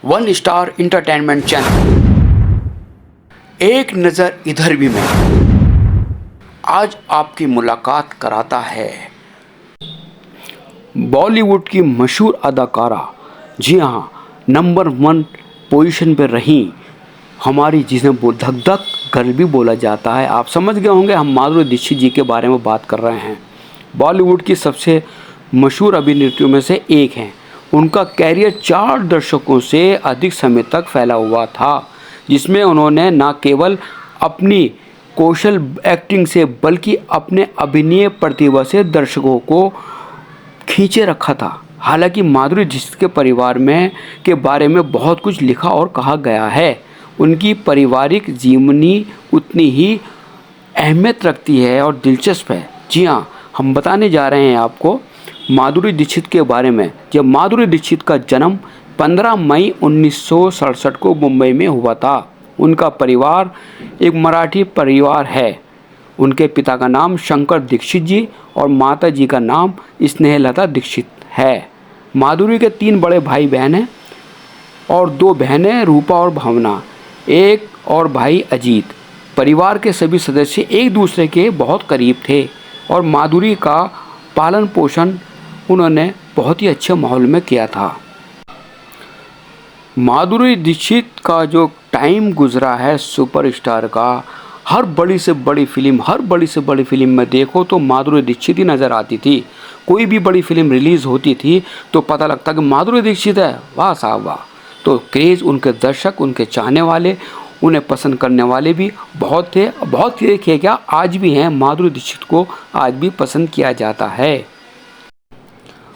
One star entertainment channel एक नज़र इधर भी मैं आज आपकी मुलाकात कराता है बॉलीवुड की मशहूर अदाकारा। जी हाँ, नंबर 1 पोजीशन पर रही हमारी, जिन्हें धक धक गर्ल भी बोला जाता है। आप समझ गए होंगे हम माधुरी दीक्षित जी के बारे में बात कर रहे हैं। बॉलीवुड की सबसे मशहूर अभिनेत्रियों में से एक हैं। उनका कैरियर 4 दशकों से अधिक समय तक फैला हुआ था, जिसमें उन्होंने न केवल अपनी कौशल एक्टिंग से बल्कि अपने अभिनय प्रतिभा से दर्शकों को खींचे रखा था। हालांकि माधुरी दीक्षित के परिवार में के बारे में बहुत कुछ लिखा और कहा गया है। उनकी पारिवारिक जीवनी उतनी ही अहमियत रखती है और दिलचस्प है। जी हाँ, हम बताने जा रहे हैं आपको माधुरी दीक्षित के बारे में। जब माधुरी दीक्षित का जन्म 15 मई 1967 को मुंबई में हुआ था। उनका परिवार एक मराठी परिवार है। उनके पिता का नाम शंकर दीक्षित जी और माता जी का नाम स्नेहलता दीक्षित है। माधुरी के 3 बड़े भाई बहन हैं और 2 बहनें, रूपा और भावना, एक और भाई अजीत। परिवार के सभी सदस्य एक दूसरे के बहुत करीब थे और माधुरी का पालन पोषण उन्होंने बहुत ही अच्छे माहौल में किया था। माधुरी दीक्षित का जो टाइम गुजरा है सुपरस्टार का, हर बड़ी से बड़ी फिल्म में देखो तो माधुरी दीक्षित ही नज़र आती थी। कोई भी बड़ी फिल्म रिलीज़ होती थी तो पता लगता कि माधुरी दीक्षित है, वाह साहब वाह। तो क्रेज़, उनके दर्शक, उनके चाहने वाले, उन्हें पसंद करने वाले भी बहुत थे। बहुत थे क्या, आज भी हैं। माधुरी दीक्षित को आज भी पसंद किया जाता है।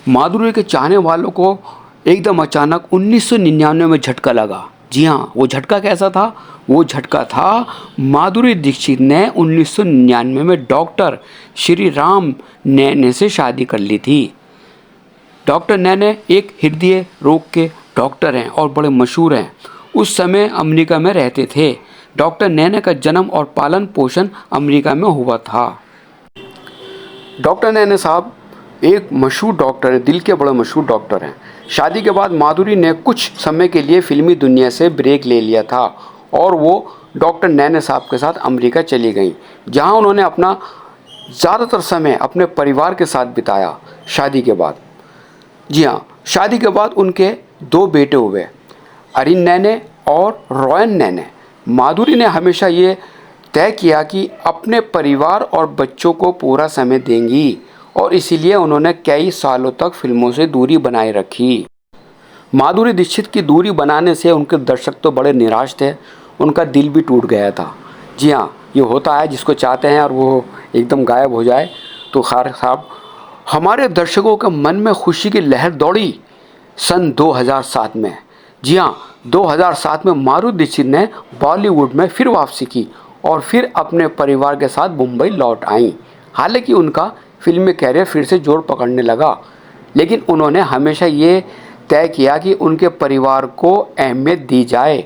माधुरी के चाहने वालों को एकदम अचानक 1999 में झटका लगा। जी हाँ, वो झटका कैसा था? वो झटका था माधुरी दीक्षित ने 1999 में डॉक्टर श्री राम नैने से शादी कर ली थी। डॉक्टर नैने एक हृदय रोग के डॉक्टर हैं और बड़े मशहूर हैं। उस समय अमेरिका में रहते थे। डॉक्टर नैने का जन्म और पालन पोषण अमेरिका में हुआ था। डॉक्टर नैने साहब एक मशहूर डॉक्टर हैं, दिल के बड़े मशहूर डॉक्टर हैं। शादी के बाद माधुरी ने कुछ समय के लिए फिल्मी दुनिया से ब्रेक ले लिया था और वो डॉक्टर नैने साहब के साथ अमेरिका चली गई, जहां उन्होंने अपना ज़्यादातर समय अपने परिवार के साथ बिताया शादी के बाद। जी हाँ, शादी के बाद उनके 2 बेटे हुए, अरिन नैने और रॉयन नैने। माधुरी ने हमेशा ये तय किया कि अपने परिवार और बच्चों को पूरा समय देंगी और इसीलिए उन्होंने कई सालों तक फिल्मों से दूरी बनाए रखी। माधुरी दीक्षित की दूरी बनाने से उनके दर्शक तो बड़े निराश थे, उनका दिल भी टूट गया था। जी हाँ, ये होता है, जिसको चाहते हैं और वो एकदम गायब हो जाए। तो खैर साहब, हमारे दर्शकों के मन में खुशी की लहर दौड़ी सन 2007 में। जी हाँ, 2007 में माधुरी दीक्षित ने बॉलीवुड में फिर वापसी की और फिर अपने परिवार के साथ मुंबई लौट आईं। हालांकि उनका फिल्मी कैरियर फिर से जोर पकड़ने लगा, लेकिन उन्होंने हमेशा ये तय किया कि उनके परिवार को अहमियत दी जाए।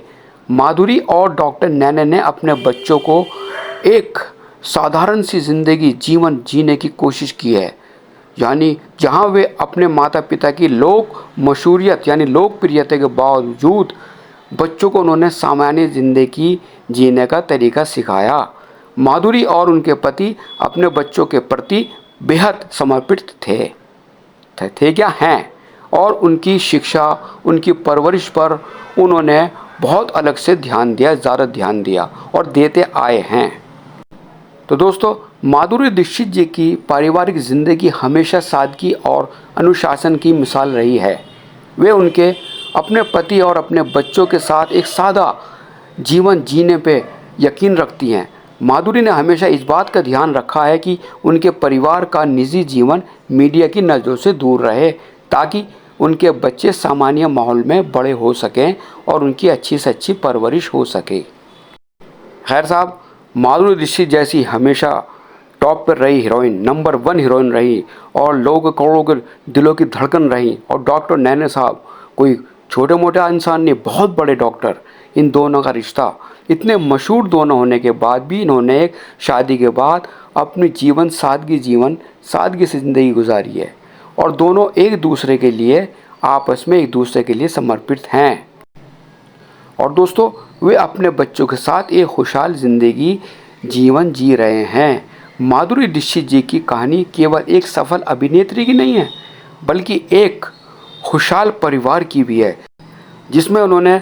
माधुरी और डॉक्टर नैने ने अपने बच्चों को एक साधारण सी ज़िंदगी जीवन जीने की कोशिश की है, यानी जहां वे अपने माता पिता की मशहूरियत यानी लोकप्रियता के बावजूद बच्चों को उन्होंने सामान्य ज़िंदगी जीने का तरीका सिखाया। माधुरी और उनके पति अपने बच्चों के प्रति बेहद समर्पित थे क्या हैं, और उनकी शिक्षा, उनकी परवरिश पर उन्होंने बहुत अलग से ध्यान दिया, ज़्यादा ध्यान दिया और देते आए हैं। तो दोस्तों, माधुरी दीक्षित जी की पारिवारिक ज़िंदगी हमेशा सादगी और अनुशासन की मिसाल रही है। वे उनके अपने पति और अपने बच्चों के साथ एक सादा जीवन जीने पे यकीन रखती हैं। माधुरी ने हमेशा इस बात का ध्यान रखा है कि उनके परिवार का निजी जीवन मीडिया की नज़रों से दूर रहे, ताकि उनके बच्चे सामान्य माहौल में बड़े हो सकें और उनकी अच्छी से अच्छी परवरिश हो सके। खैर साहब, माधुरी दीक्षित जैसी हमेशा टॉप पर रही हीरोइन, नंबर 1 हीरोइन रही और लोगों करोड़ों के दिलों की धड़कन रही। और डॉक्टर नैने साहब कोई छोटे मोटे इंसान नहीं, बहुत बड़े डॉक्टर। इन दोनों का रिश्ता, इतने मशहूर दोनों होने के बाद भी इन्होंने एक शादी के बाद अपनी सादगी से ज़िंदगी गुजारी है और दोनों एक दूसरे के लिए आपस में एक दूसरे के लिए समर्पित हैं। और दोस्तों वे अपने बच्चों के साथ एक खुशहाल ज़िंदगी जीवन जी रहे हैं। माधुरी दीक्षित जी की कहानी केवल एक सफल अभिनेत्री की नहीं है, बल्कि एक खुशहाल परिवार की भी है, जिसमें उन्होंने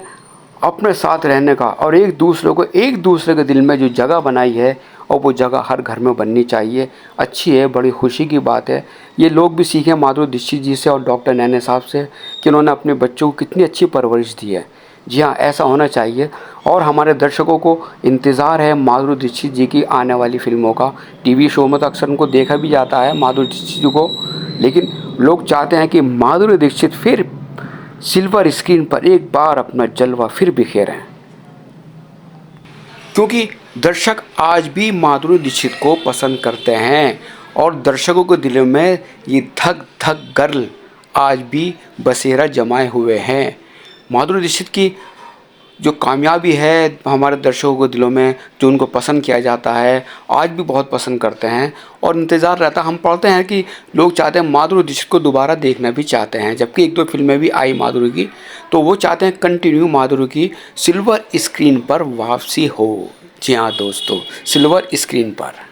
अपने साथ रहने का और एक दूसरे के दिल में जो जगह बनाई है, और वो जगह हर घर में बननी चाहिए। अच्छी है, बड़ी खुशी की बात है। ये लोग भी सीखें माधुरी दीक्षित जी से और डॉक्टर नैना साहब से कि उन्होंने अपने बच्चों को कितनी अच्छी परवरिश दी है। जी हाँ, ऐसा होना चाहिए। और हमारे दर्शकों को इंतज़ार है माधुरी दीक्षित जी की आने वाली फिल्मों का। टीवी शो में तो अक्सर उनको देखा भी जाता है माधुरी दीक्षित जी को, लेकिन लोग चाहते हैं कि माधुरी दीक्षित फिर सिल्वर स्क्रीन पर एक बार अपना जलवा फिर बिखेरें, क्योंकि दर्शक आज भी माधुरी दीक्षित को पसंद करते हैं और दर्शकों के दिलों में ये धक धक गर्ल आज भी बसेरा जमाए हुए हैं। माधुरी दीक्षित की जो कामयाबी है हमारे दर्शकों के दिलों में, जो उनको पसंद किया जाता है, आज भी बहुत पसंद करते हैं और इंतज़ार रहता है। हम पढ़ते हैं कि लोग चाहते हैं माधुरी दीक्षित को दोबारा देखना भी चाहते हैं, जबकि एक दो फिल्में भी आई माधुरी की, तो वो चाहते हैं कंटिन्यू माधुरी की सिल्वर स्क्रीन पर वापसी हो। जी हाँ दोस्तों, सिल्वर स्क्रीन पर।